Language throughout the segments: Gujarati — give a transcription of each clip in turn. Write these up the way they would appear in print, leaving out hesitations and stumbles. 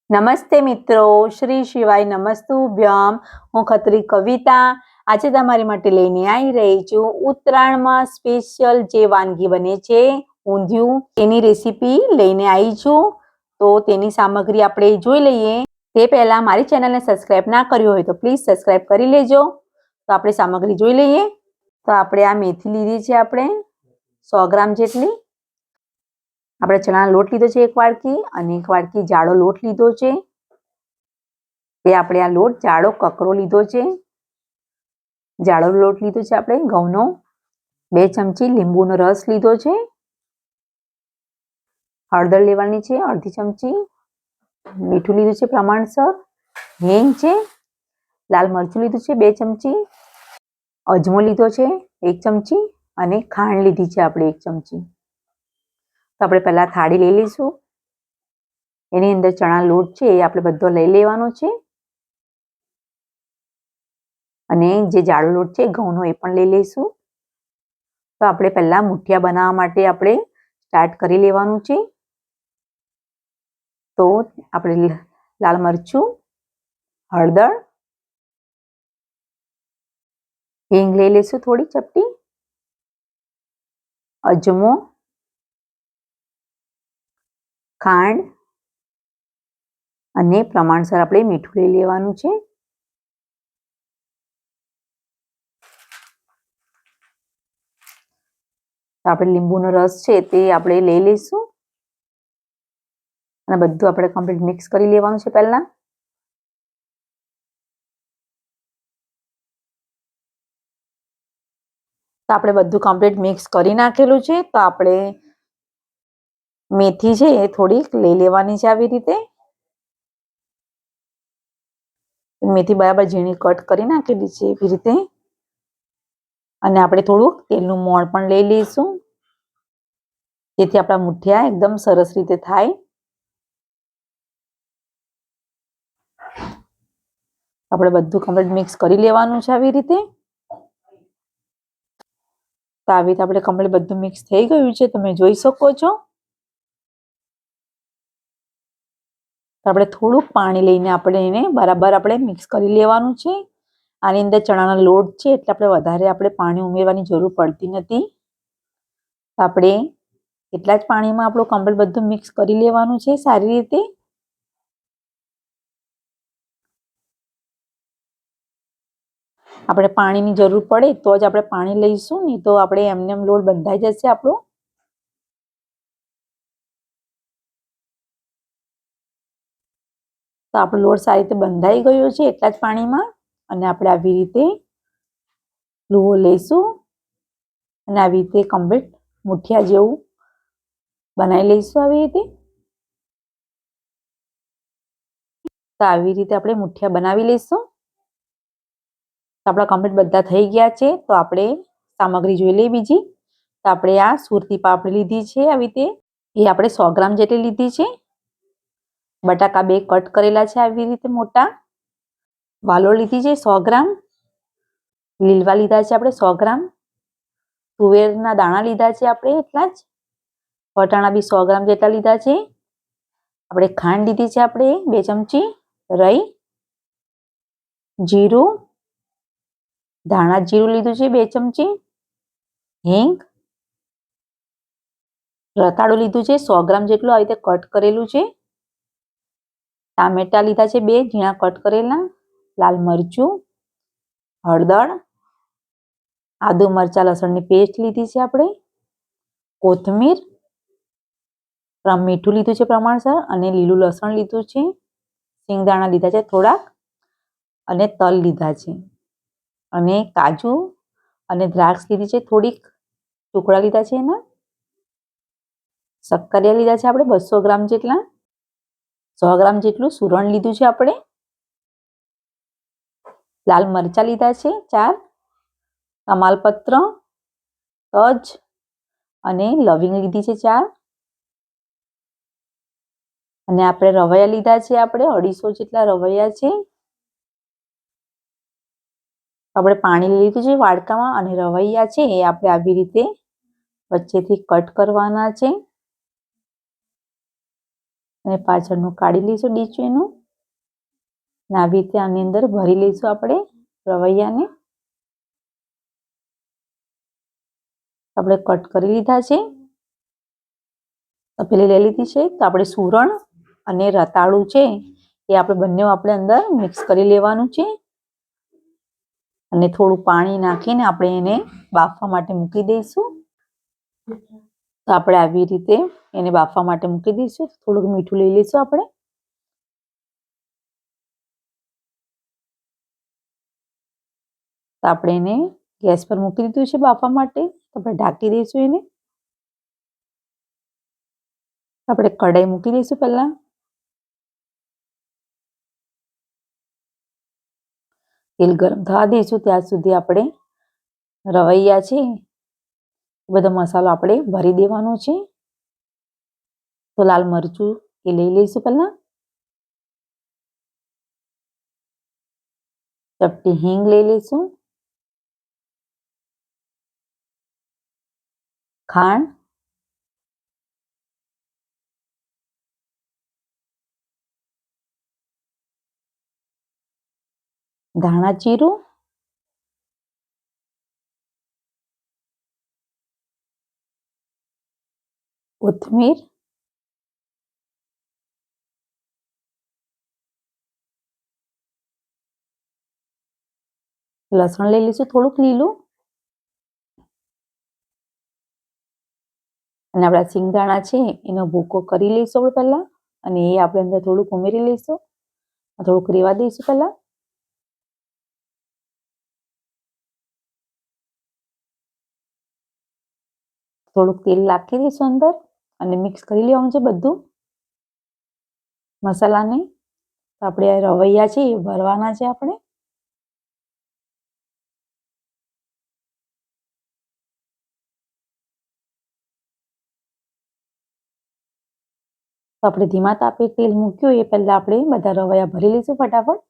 નમસ્તે મિત્રો, શ્રી શિવાય નમસ્તુભ્યમ. હું ખત્રી કવિતા આજે તમારી માટે લઈને આવી રહી છું ઉત્તરાયણમાં સ્પેશિયલ જે વાનગી બને છે ઊંધિયું, તેની રેસીપી લઈને આવી છું. તો તેની સામગ્રી આપણે જોઈ લઈએ. તે પહેલા મારી ચેનલને સબસ્ક્રાઇબ ના કર્યું હોય તો પ્લીઝ સબસ્ક્રાઇબ કરી લેજો. તો આપણે સામગ્રી જોઈ લઈએ. તો આપણે આ મેથી લીધી છે, આપણે 100 ગ્રામ જેટલી. આપણે ચણાનો લોટ લીધો છે 1 વાડકી અને 1 વાડકી જાડો લોટ લીધો છે. તે આપણે આ લોટ જાડો કકરો લીધો છે. જાડો લોટ લીધો છે આપણે ઘઉંનો. 2 ચમચી લીંબુનો રસ લીધો છે. હળદર લેવાની છે અડધી ચમચી. મીઠું લીધું છે પ્રમાણસર. હિંગ છે. લાલ મરચું લીધું છે 2 ચમચી. અજમો લીધો છે 1 ચમચી અને ખાંડ લીધી છે આપણે 1 ચમચી. તો આપણે પહેલા થાળી લઈ લઈશું. એની અંદર ચણા લોટ છે એ આપણે બધો લઈ લેવાનો છે અને જે જાડો લોટ છે ઘઉંનો એ પણ લઈ લઈશું. તો આપણે પહેલા મુઠિયા બનાવવા માટે આપણે સ્ટાર્ટ કરી લેવાનું છે. તો આપણે લાલ મરચું, હળદર, હિંગ લઈ લઈશું થોડી ચપટી, અજમો, ખાંડ અને પ્રમાણસર આપણે મીઠું લઈ લેવાનું છે. તો આપણે લીંબુનો રસ છે તે આપણે લઈ લઈશું અને બધું આપણે કમ્પ્લીટ મિક્સ કરી લેવાનું છે પહેલા. તો આપણે બધું કમ્પ્લીટ મિક્સ કરી નાખેલું છે. તો આપણે મેથી છે એ થોડીક લઈ લેવાની છે આવી રીતે. મેથી બરાબર ઝીણી કટ કરી નાખેલી છે એવી રીતે. અને આપણે થોડુંક તેલનું મોણ પણ લઈ લઈશું જેથી આપણા મુઠિયા એકદમ સરસ રીતે થાય. આપણે બધું કમ્પ્લીટ મિક્સ કરી લેવાનું છે આવી રીતે. તો આવી રીતે આપણે કમ્પ્લીટ બધું મિક્સ થઈ ગયું છે, તમે જોઈ શકો છો. તો આપણે થોડુંક પાણી લઈને આપણે એને બરાબર આપણે મિક્સ કરી લેવાનું છે. આની અંદર ચણાનો લોટ છે એટલે આપણે વધારે પાણી ઉમેરવાની જરૂર પડતી નથી. આપણે એટલા જ પાણીમાં આપણું કમ્પ્લીટ બધું મિક્સ કરી લેવાનું છે સારી રીતે. આપણે પાણીની જરૂર પડે તો જ આપણે પાણી લઈશું, નહીં તો આપણે એમને એમ લોટ બંધાઈ જશે આપણો. તો આપણો લોટ સારી રીતે બંધાઈ ગયો છે એટલા જ પાણીમાં. અને આપણે આવી રીતે લુઓ લઈશું અને આવી રીતે કમ્પ્લીટ મુઠિયા જેવું બનાવી લઈશું આવી રીતે. તો આવી રીતે આપણે મુઠિયા બનાવી લઈશું. તો આપણા કમ્પ્લીટ બધા થઈ ગયા છે. તો આપણે સામગ્રી જોઈ લઈએ બીજી. તો આપણે આ સુરતી પાપડી લીધી છે આવી રીતે. એ આપણે 100 ગ્રામ જેટલી લીધી છે. બટાકા 2 કટ કરેલા છે આવી રીતે મોટા. વાલોળ લીધી છે 100 ગ્રામ. લીલવા લીધા છે આપણે 100 ગ્રામ. તુવેરના દાણા લીધા છે આપણે એટલા જ. વટાણા બી 100 ગ્રામ જેટલા લીધા છે. આપણે ખાંડ લીધી છે આપણે 2 ચમચી. રાઈ, જીરું, ધાણા જીરું લીધું છે 2 ચમચી. હિંગ, રતાળું લીધું છે 100 ગ્રામ જેટલું આવી રીતે કટ કરેલું છે. ટામેટા લીધા છે 2 ઝીણા કટ કરેલા. લાલ મરચું, હળદર, આદુ મરચા લસણની પેસ્ટ લીધી છે આપણે. કોથમીર, મીઠું લીધું છે પ્રમાણસર અને લીલું લસણ લીધું છે. સિંગદાણા લીધા છે થોડાક અને તલ લીધા છે. અને કાજુ અને દ્રાક્ષ લીધી છે થોડીક, ટુકડા લીધા છે એના. શક્કરિયા લીધા છે આપણે 200 ગ્રામ જેટલા. 100 ગ્રામ જેટલું સુરણ લીધું છે આપણે. લાલ મરચા લીધા છે 4. તમાલપત્ર, તજ અને લવિંગ લીધી છે 4. અને આપણે રવૈયા લીધા છે આપણે 250 જેટલા રવૈયા છે. આપણે પાણી લીધું છે વાડકામાં અને રવૈયા છે એ આપણે આવી રીતે વચ્ચેથી કટ કરવાના છે અને પાછળનું કાઢી લઈશું ડીચું એનું. આવી રીતે આની અંદર ભરી લઈશું આપણે રવૈયાને. આપણે કટ કરી લીધા છે. તપેલી લઈ લીધી છે. તો આપણે સુરણ અને રતાળું છે એ આપણે બંને આપણે અંદર મિક્સ કરી લેવાનું છે. અને થોડું પાણી નાખીને આપણે એને બાફવા માટે મૂકી દઈશું. તો આપણે આવી રીતે એને બાફવા માટે મૂકી દઈશું. થોડુંક મીઠું લઈ લઈશું આપણે. તો આપણે એને ગેસ પર મૂકી દીધું છે બાફવા માટે. તો આપણે ઢાંકી દઈશું એને. આપણે કઢાઈ મૂકી દઈશું પહેલા. તેલ ગરમ થવા દઈશું ત્યાં સુધી આપણે રવૈયા છે બધો મસાલો આપણે ભરી દેવાનો છે. તો લાલ મરચું એ લઈ લઈશું પહેલા. ચપટી હિંગ લઈ લઈશું. ખાંડ, ધાણા જીરું, કોથમીર, લસણ લઈ લઈશું થોડુંક લીલું. અને આપણા સિંગદાણા છે એનો ભૂકો કરી લઈશું આપણે પહેલા. અને એ આપણે અંદર થોડુંક ઉમેરી લઈશું. થોડુંક રેવા દઈશું પહેલા. થોડુંક તેલ નાખી દઈશું અંદર અને મિક્સ કરી લેવાનું છે બધું મસાલાને. તો આપણે આ રવૈયા છે એ ભરવાના છે આપણે. તો આપણે ધીમા તાપે તેલ મૂક્યું એ પહેલા આપણે બધા રવૈયા ભરી લઈશું ફટાફટ.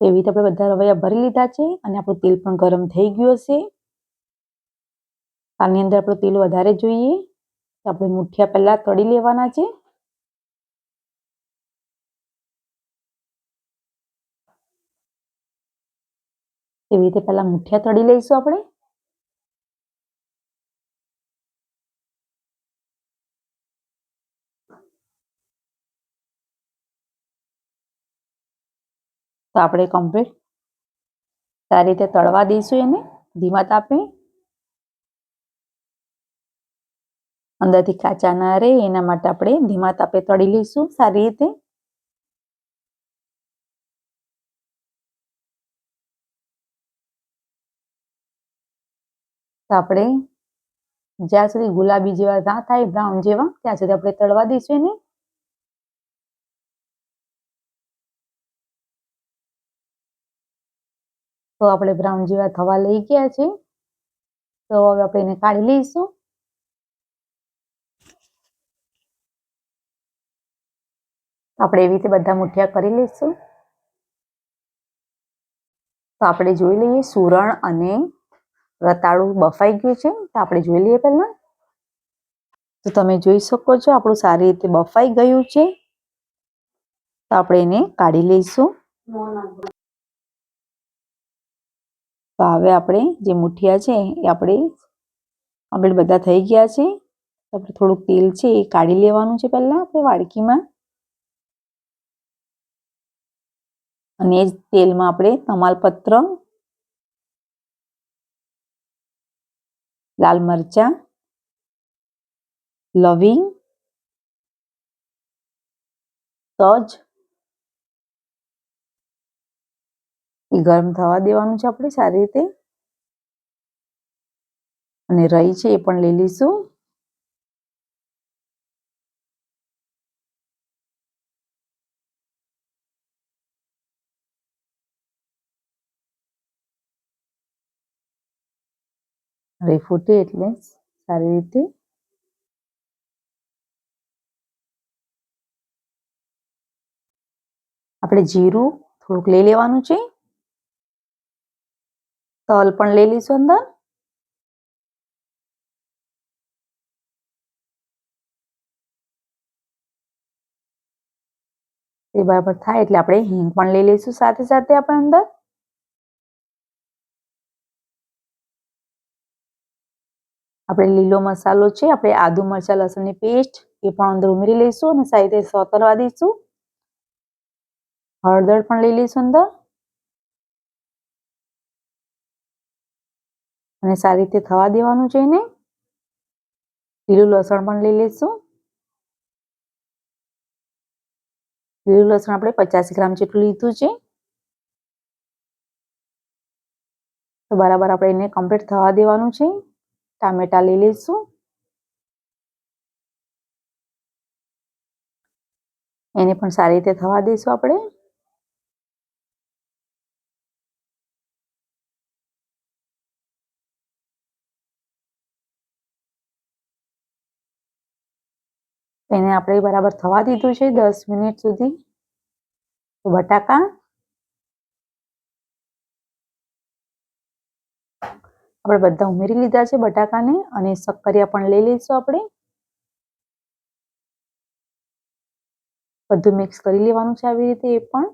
એવી રીતે આપણે બધા રવૈયા ભરી લીધા છે. અને આપણું તેલ પણ ગરમ થઈ ગયું હશે. આની અંદર આપણું તેલ વધારે જોઈએ. તો આપણે મુઠિયા પહેલા તળી લેવાના છે. એવી રીતે પહેલા મુઠિયા તળી લઈશું આપણે. તો આપણે કમ્પ્લીટ સારી રીતે તળવા દઈશું એને ધીમા તાપે. અંદરથી કાચા ના રહે એના માટે આપણે ધીમા તાપે તળી લઈશું સારી રીતે. તો આપણે જ્યાં સુધી ગુલાબી જેવા ના થાય બ્રાઉન જેવા ત્યાં સુધી આપણે તળવા દઈશું એને. તો આપણે બ્રાઉન જેવા થવા લઈ ગયા છે. તો હવે આપણે એને કાઢી લઈશું. આપણે એવી રીતે બધા મુઠિયા કરી લઈશું. તો આપણે જોઈ લઈએ સુરણ અને રતાળું બફાઈ ગયું છે. તો આપણે જોઈ લઈએ પહેલા. તો તમે જોઈ શકો છો આપણું સારી રીતે બફાઈ ગયું છે. તો આપણે એને કાઢી લઈશું. તો હવે આપણે જે મુઠિયા છે એ આપણે બધા થઈ ગયા છે. આપણે થોડુંક તેલ છે એ કાઢી લેવાનું છે પહેલા આપણે વાડકીમાં. અને એ જ તેલમાં આપણે તમાલપત્ર, લાલ મરચાં, લવિંગ, તજ એ ગરમ થવા દેવાનું છે આપણે સારી રીતે. અને રઈ છે એ પણ લઈ લઈશું. રઈ ફૂટે એટલે સારી રીતે આપણે જીરું થોડુંક લઈ લેવાનું છે. તલ પણ લઈ લઈશું અંદર. તે બરાબર થાય એટલે આપણે હિંગ પણ લઈ લઈશું સાથે સાથે આપણે અંદર. આપણે લીલો મસાલો છે, આપણે આદુ મરચા લસણની પેસ્ટ એ પણ અંદર ઉમેરી લઈશું અને સાથે સોતરવા દઈશું. હળદર પણ લઈ લઈશું અંદર અને સારી રીતે થવા દેવાનું છે એને. લીલું લસણ પણ લઈ લઈશું. લીલું લસણ આપણે 50 ગ્રામ જેટલું લીધું છે. તો બરાબર આપણે એને કમ્પ્લીટ થવા દેવાનું છે. ટામેટા લઈ લઈશું. એને પણ સારી રીતે થવા દઈશું આપણે. એને આપણે બરાબર થવા દીધું છે 10 મિનિટ સુધી. તો બટાકા આપણે બધા ઉમેરી લીધા છે બટાકાને અને શક્કરિયા પણ લઈ લઈશું આપણે. બધું મિક્સ કરી લેવાનું છે આવી રીતે એ પણ.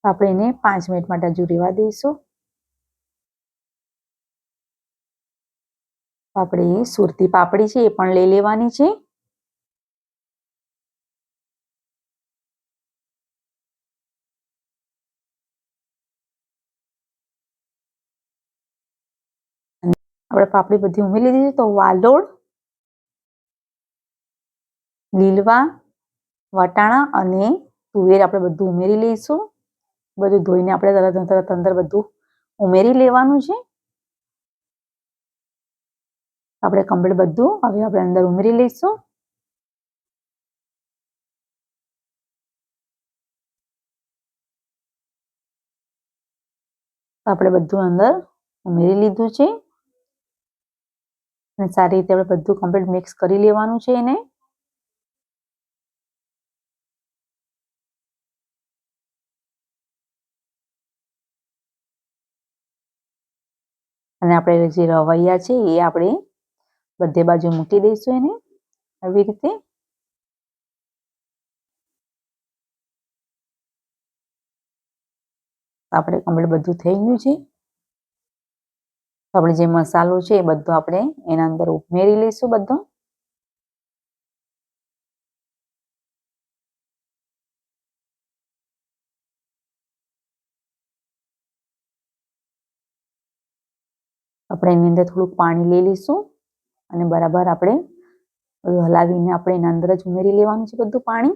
આપણે એને 5 મિનિટ માટે હજુ રહેવા દઈશું. આપણે સુરતી પાપડી છે એ પણ લઈ લેવાની છે. આપણે પાપડી બધી ઉમેરી લીધી તો વાલોળ, લીલવા, વટાણા અને તુવેર આપણે બધું ઉમેરી લઈશું. બધું ધોઈને આપણે તરત અંદર બધું ઉમેરી લેવાનું છે. આપણે કમ્પ્લીટ બધું હવે આપણે અંદર ઉમેરી લઈશું. આપણે બધું અંદર ઉમેરી લીધું છે અને સારી રીતે આપણે બધું કમ્પ્લીટ મિક્સ કરી લેવાનું છે એને. અને આપણે જે રવૈયા છે એ આપણે બધે બાજુ મૂકી દઈશું એને આવી રીતે. આપણે કમ્પ્લીટ બધું થઈ ગયું છે. આપણે જે મસાલો છે એ બધો આપણે એના અંદર ઉમેરી લઈશું બધો. આપણે એની અંદર થોડુંક પાણી લઈ લઈશું અને બરાબર આપણે બધું હલાવીને આપણે એના અંદર જ ઉમેરી લેવાનું છે બધું પાણી.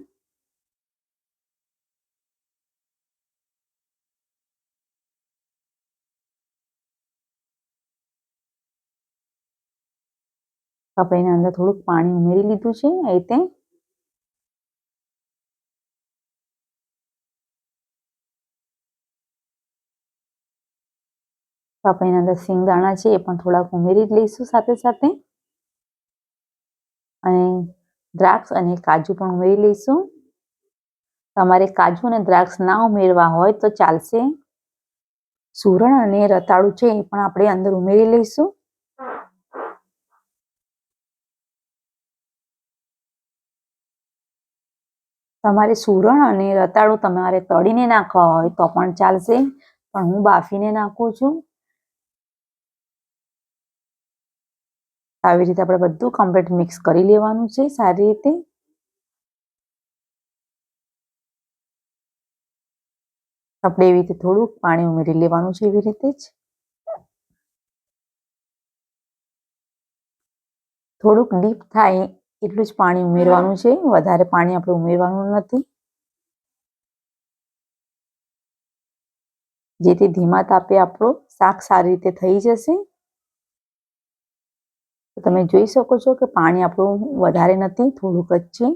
આપણે એના અંદર થોડુંક પાણી ઉમેરી લીધું છે એ રીતે. આપણે એના અંદર સિંગદાણા છે એ પણ થોડાક ઉમેરી જ લઈશું સાથે સાથે. અને દ્રાક્ષ અને કાજુ પણ ઉમેરી લઈશું. તમારે કાજુ અને દ્રાક્ષ ના ઉમેરવા હોય તો ચાલશે. સુરણ અને રતાળુ છે એ પણ આપણે અંદર ઉમેરી લઈશું. તમારે સુરણ અને રતાળુ તમારે તળીને નાખવા હોય તો પણ ચાલશે, પણ હું બાફીને નાખું છું. આવી રીતે આપણે બધું કમ્પ્લીટ મિક્સ કરી લેવાનું છે સારી રીતે. આપણે એવી રીતે થોડુંક પાણી ઉમેરી લેવાનું છે એવી રીતે જ. થોડુંક ડીપ થાય એટલું જ પાણી ઉમેરવાનું છે, વધારે પાણી આપણે ઉમેરવાનું નથી. જેથી ધીમા તાપે આપણું શાક સારી રીતે થઈ જશે. તમે જોઈ શકો છો કે પાણી આપણું વધારે નથી, થોડુંક જ છે.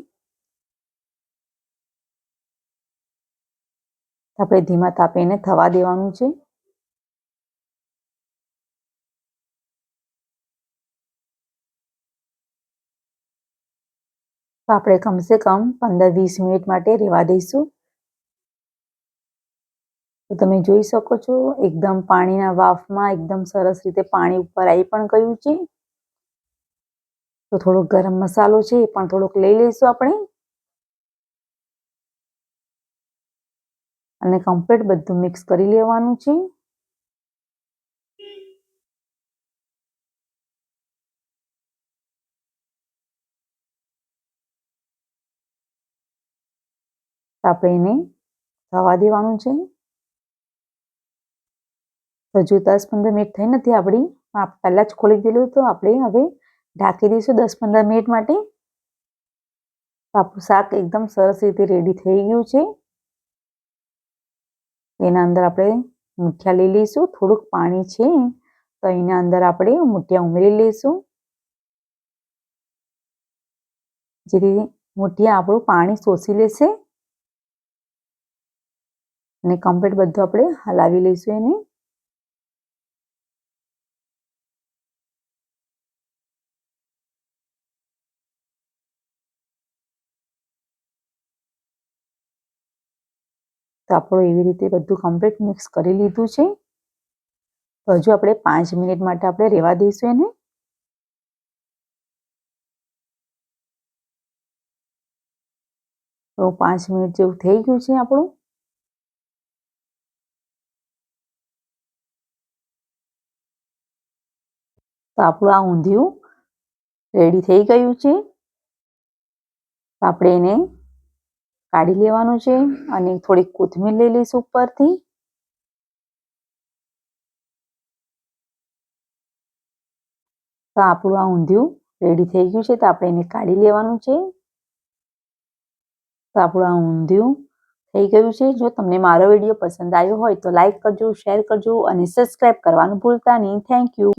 આપણે ધીમા તાપે એને થવા દેવાનું છે. આપણે કમસે કમ 15-20 મિનિટ માટે રહેવા દઈશું. તો તમે જોઈ શકો છો એકદમ પાણીના વાફમાં એકદમ સરસ રીતે પાણી ઉપર આવી પણ ગયું છે. તો થોડોક ગરમ મસાલો છે એ પણ થોડોક લઈ લઈશું આપણે અને કમ્પ્લીટ બધું મિક્સ કરી લેવાનું છે. આપણે એને થવા દેવાનું છે. હજુ 10-15 મિનિટ થઈ નથી આપણી, પહેલા જ ખોલી દીધું તો આપણે હવે ઢાંકી દઈશું 10-15 મિનિટ માટે. આપણું શાક એકદમ સરસ રીતે રેડી થઈ ગયું છે. એના અંદર આપણે મૂઠિયા લઈ લઈશું. થોડુંક પાણી છે તો એના અંદર આપણે મૂઠિયા ઉમેરી લઈશું. જેથી મૂઠિયા આપણું પાણી શોષી લેશે અને કમ્પ્લીટ બધું આપણે હલાવી લઈશું એને. તો આપણું એવી રીતે બધું કમ્પ્લીટ મિક્સ કરી લીધું છે. તો હજુ આપણે 5 મિનિટ માટે આપણે રહેવા દઈશું એને. તો 5 મિનિટ જેવું થઈ ગયું છે આપણું. તો આપણું આ ઊંધિયું રેડી થઈ ગયું છે. તો આપણે એને કાઢી લેવાનું છે અને થોડીક કોથમીર લઈ લઈશું ઉપરથી. તો આપણું આ ઊંધિયું રેડી થઈ ગયું છે. તો આપણે એને કાઢી લેવાનું છે. તો આપણું આ ઊંધિયું થઈ ગયું છે. જો તમને મારો વિડીયો પસંદ આવ્યો હોય તો લાઈક કરજો, શેર કરજો અને સબસ્ક્રાઈબ કરવાનું ભૂલતા નહીં. Thank you.